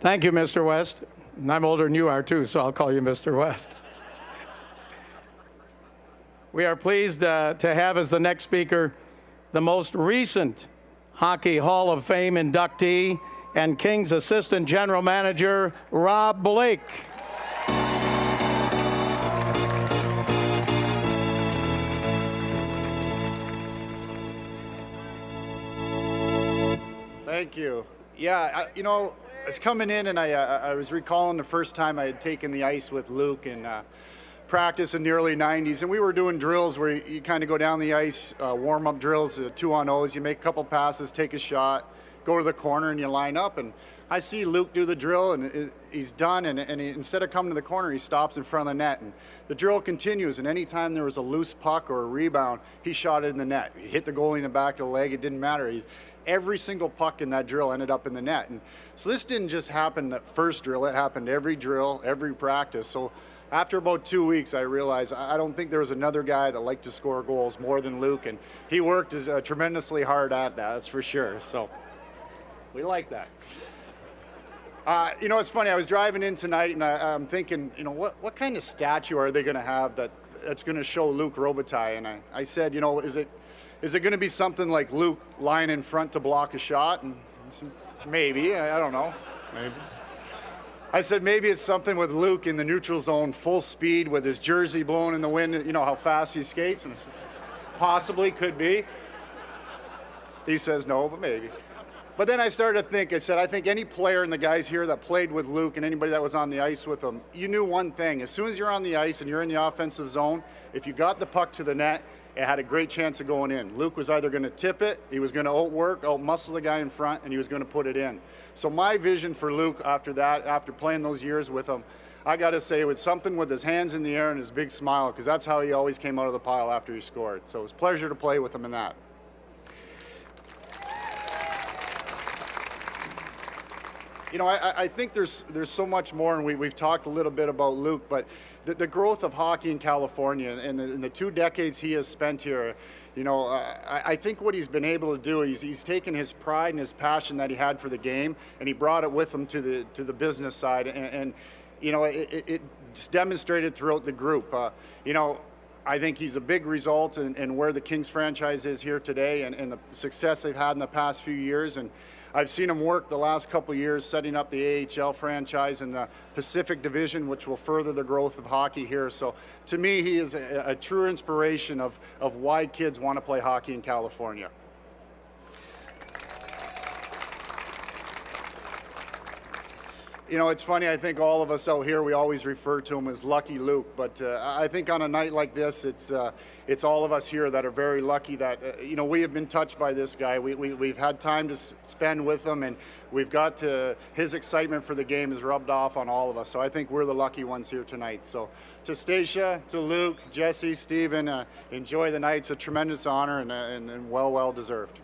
Thank you, Mr. West. And I'm older than you are, too, so I'll call you Mr. West. We are pleased to have as the next speaker the most recent Hockey Hall of Fame inductee and Kings Assistant General Manager, Rob Blake. Thank you. Yeah, I was coming in and I was recalling the first time I had taken the ice with Luke in practice in the early 90s, and we were doing drills where you kind of go down the ice, warm-up drills, 2-on-0s, you make a couple passes, take a shot, go to the corner, and you line up. And I see Luke do the drill, and he's done, and instead of coming to the corner, he stops in front of the net. And the drill continues, and anytime there was a loose puck or a rebound, he shot it in the net. He hit the goalie in the back of the leg, it didn't matter. Every single puck in that drill ended up in the net. And so this didn't just happen that first drill, it happened every drill, every practice. So after about 2 weeks, I realized I don't think there was another guy that liked to score goals more than Luke, and he worked tremendously hard at that, that's for sure. So we like that. It's funny, I was driving in tonight and I'm thinking, what kind of statue are they going to have that's going to show Luke Robitaille? And I said, is it going to be something like Luke lying in front to block a shot? And maybe, I don't know, maybe. I said maybe it's something with Luke in the neutral zone, full speed with his jersey blowing in the wind, how fast he skates, and possibly could be. He says no, but maybe. But then I started to think, I think any player and the guys here that played with Luke and anybody that was on the ice with him, you knew one thing. As soon as you're on the ice and you're in the offensive zone, if you got the puck to the net, it had a great chance of going in. Luke was either going to tip it, he was going to out-muscle the guy in front, and he was going to put it in. So my vision for Luke after that, after playing those years with him, I got to say it was something with his hands in the air and his big smile, because that's how he always came out of the pile after he scored. So it was a pleasure to play with him in that. I think there's so much more, and we've talked a little bit about Luke, but the growth of hockey in California and the 2 decades he has spent here, I think what he's been able to do, he's taken his pride and his passion that he had for the game, and he brought it with him to the business side, and it's demonstrated throughout the group. I think he's a big result in where the Kings franchise is here today and the success they've had in the past few years. And I've seen him work the last couple of years setting up the AHL franchise in the Pacific Division, which will further the growth of hockey here. So to me, he is a true inspiration of why kids want to play hockey in California. It's funny, I think all of us out here, we always refer to him as Lucky Luke, but I think on a night like this, it's all of us here that are very lucky that, we have been touched by this guy. We've had time to spend with him, and we've got his excitement for the game is rubbed off on all of us, so I think we're the lucky ones here tonight. So to Stacia, to Luke, Jesse, Steven, enjoy the night. It's a tremendous honor and well deserved.